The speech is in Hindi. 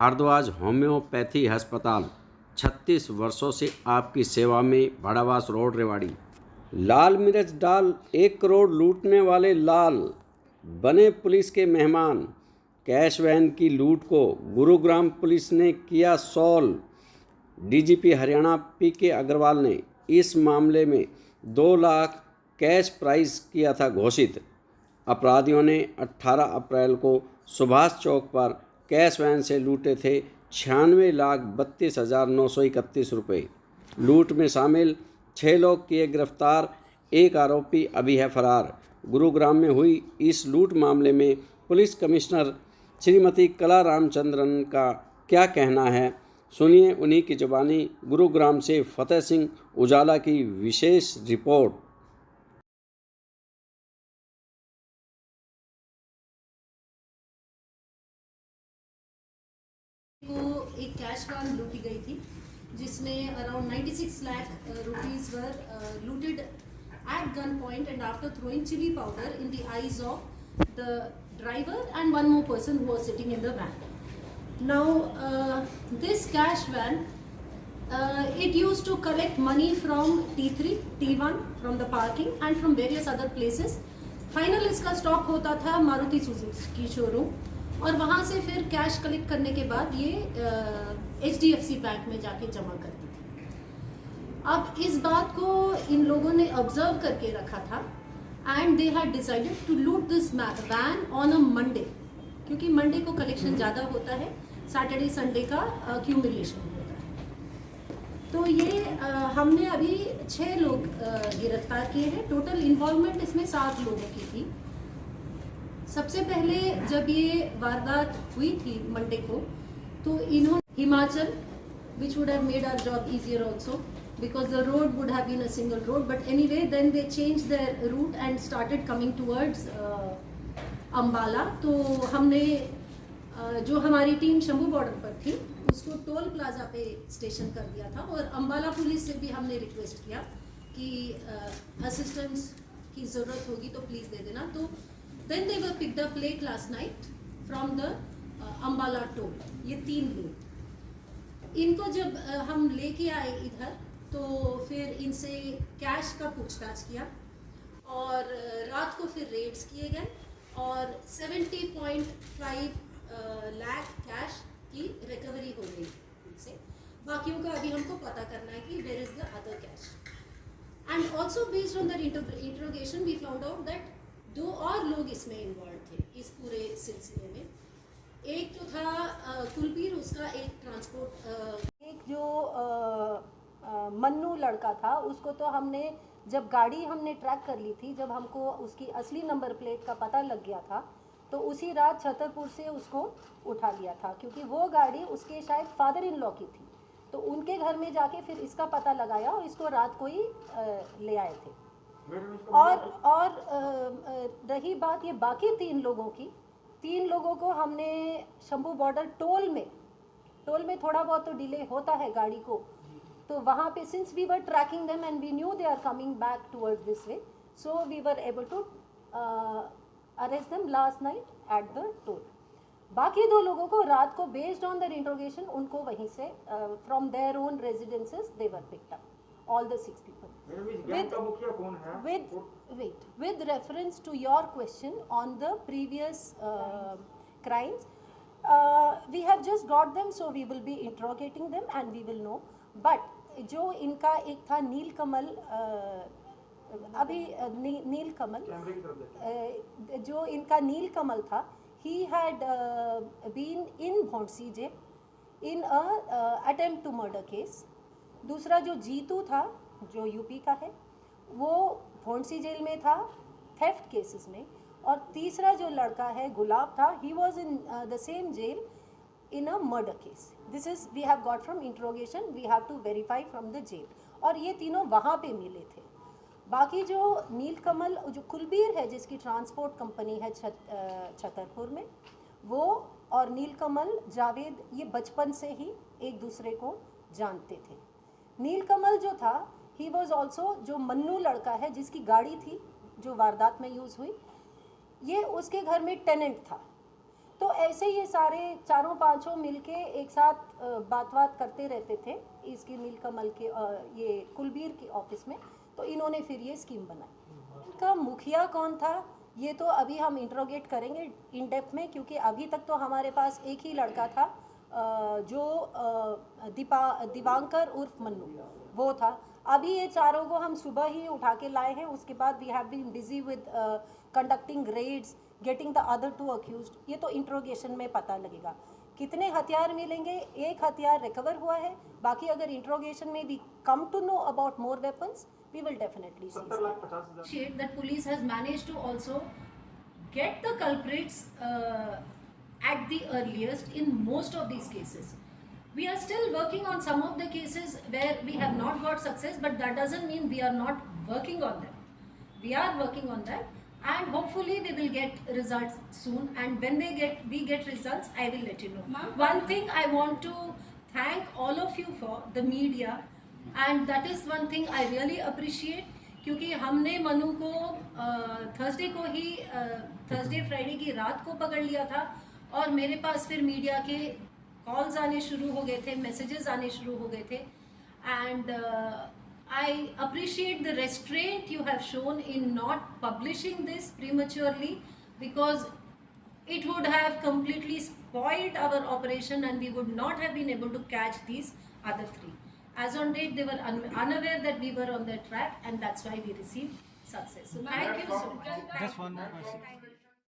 भारद्वाज होम्योपैथी अस्पताल 36 वर्षों से आपकी सेवा में, भाड़ावास रोड, रेवाड़ी। लाल मिर्च डाल 1 करोड़ लूटने वाले लाल बने पुलिस के मेहमान। कैश वैन की लूट को गुरुग्राम पुलिस ने किया सॉल्व। डीजीपी हरियाणा पीके अग्रवाल ने इस मामले में 2 लाख कैश प्राइज किया था घोषित। अपराधियों ने 18 अप्रैल को सुभाष चौक पर कैश वैन से लूटे थे 96,32,931 रुपये। लूट में शामिल 6 लोग किए गिरफ्तार, एक आरोपी अभी है फरार। गुरुग्राम में हुई इस लूट मामले में पुलिस कमिश्नर श्रीमती कला रामचंद्रन का क्या कहना है, सुनिए उन्हीं की जुबानी। गुरुग्राम से फतेह सिंह उजाला की विशेष रिपोर्ट। को एक कैश वैन लूटी गई थी जिसने around 96 lakh rupees were looted at gunpoint and after throwing chili powder in the eyes of the driver and one more person who was sitting in the van. Now this cash van it used to collect money from T3, T1 from the parking and from various other places. Final इसका स्टॉक होता था मारुति सुजुकी शोरूम और वहाँ से फिर कैश कलेक्ट करने के बाद ये HDFC बैंक में जाके जमा करती थी। अब इस बात को इन लोगों ने ऑब्जर्व करके रखा था and they had decided to loot this van on a Monday, क्योंकि मंडे को कलेक्शन ज़्यादा होता है, सैटरडे संडे का क्यूमुलेशन होता है। तो ये हमने अभी 6 लोग गिरफ्तार किए हैं। टोटल इन्वॉल्वमेंट इसमें 7 लोगों की थी। सबसे पहले जब ये वारदात हुई थी मंडे को, तो इन्होंने Himachal which would have made our job easier also because the road would have been a single road, but anyway then they changed their route and started coming towards Ambala. तो हमने जो हमारी टीम शंभू बॉर्डर पर थी उसको टोल प्लाजा पे स्टेशन कर दिया था और अम्बाला पुलिस से भी हमने रिक्वेस्ट किया कि असिस्टेंस की ज़रूरत होगी तो प्लीज़ दे देना। तो then they were picked up late last night from the Ambala toll. ये 3 लोग, इनको जब हम लेके आए इधर तो फिर इनसे कैश का पूछताछ किया और रात को फिर रेड्स किए गए और 70.5 लाख कैश की रिकवरी हो गई इनसे। बाकियों का अभी हमको पता करना है कि where is the other cash. And also based on that interrogation we found out that 2 और लोग इसमें इन्वॉल्व थे इस पूरे सिलसिले में। एक जो था कुलबीर, उसका एक ट्रांसपोर्ट, एक जो मन्नू लड़का था उसको तो हमने जब गाड़ी हमने ट्रैक कर ली थी, जब हमको उसकी असली नंबर प्लेट का पता लग गया था तो उसी रात छतरपुर से उसको उठा लिया था, क्योंकि वो गाड़ी उसके शायद फादर इन लॉ की थी। तो उनके घर में जाके फिर इसका पता लगाया और इसको रात को ही ले आए थे। और रही बात ये बाकी 3 लोगों की, 3 लोगों को हमने शंभू बॉर्डर टोल में थोड़ा बहुत तो डिले होता है गाड़ी को, तो वहाँ पे since we were tracking them and we knew they are coming back towards this way, so we were able to arrest them last night at the toll. बाकी 2 लोगों को रात को बेस्ड ऑन देयर इंट्रोगेशन उनको वहीं से from their own residences they were picked up, all the 6 people. With reference to your question on the previous crimes, we have just got them, so we will be interrogating them and we will know. But जो इनका एक था नीलकमल, अभी नीलकमल, जो इनका नीलकमल था, he had been in Bhonsey jail in a attempt to murder case. दूसरा जो जीतू था जो यूपी का है वो भोंसी जेल में था थेफ्ट केसेस में, और तीसरा जो लड़का है गुलाब था, he was in the same jail in a murder case. This is we have got from interrogation, we have to verify from the jail, और ये तीनों वहाँ पे मिले थे। बाकी जो नीलकमल, जो कुलबीर है जिसकी ट्रांसपोर्ट कंपनी है छतरपुर में, वो और नीलकमल जावेद ये बचपन से ही एक दूसरे को जानते थे। नीलकमल जो था ही वॉज ऑल्सो, जो मन्नू लड़का है जिसकी गाड़ी थी जो वारदात में यूज़ हुई, ये उसके घर में टेनेंट था। तो ऐसे ये सारे चारों पांचों मिलके एक साथ बात करते रहते थे इसकी नीलकमल के ये कुलबीर के ऑफिस में। तो इन्होंने फिर ये स्कीम बनाई। इनका मुखिया कौन था ये तो अभी हम इंट्रोगेट करेंगे इन डेप्थ में, क्योंकि अभी तक तो हमारे पास एक ही लड़का था जो दिवांकर उर्फ मन्नू वो था। अभी ये चारों को हम सुबह ही उठा के लाए हैं। उसके बाद we have been busy with conducting raids, getting the other two accused. ये तो इंट्रोगेशन में पता लगेगा कितने हथियार मिलेंगे। एक हथियार रिकवर हुआ है, बाकी अगर इंट्रोगेशन में we come to know about more weapons we will definitely see that police has managed to also get the culprits at the earliest in most of these cases. We are still working on some of the cases where we have not got success, but that doesn't mean we are not working on them. We are working on that, and hopefully we will get results soon. And when we get results, I will let you know. One thing I want to thank all of you for, the media, and that is one thing I really appreciate, क्योंकि हमने मनु को थर्सडे को ही थर्सडे फ्राइडे की रात को पकड़ लिया था और मेरे पास फिर मीडिया के कॉल्स आने शुरू हो गए थे, मैसेजेस आने शुरू हो गए थे। And I appreciate the restaurant you have shown in not publishing this prematurely, because it would have completely spoiled our operation and we would not have been able to catch these other three. As on date, they were unaware that we were on their track, and that's why we received success. So thank you so much. Just one more question.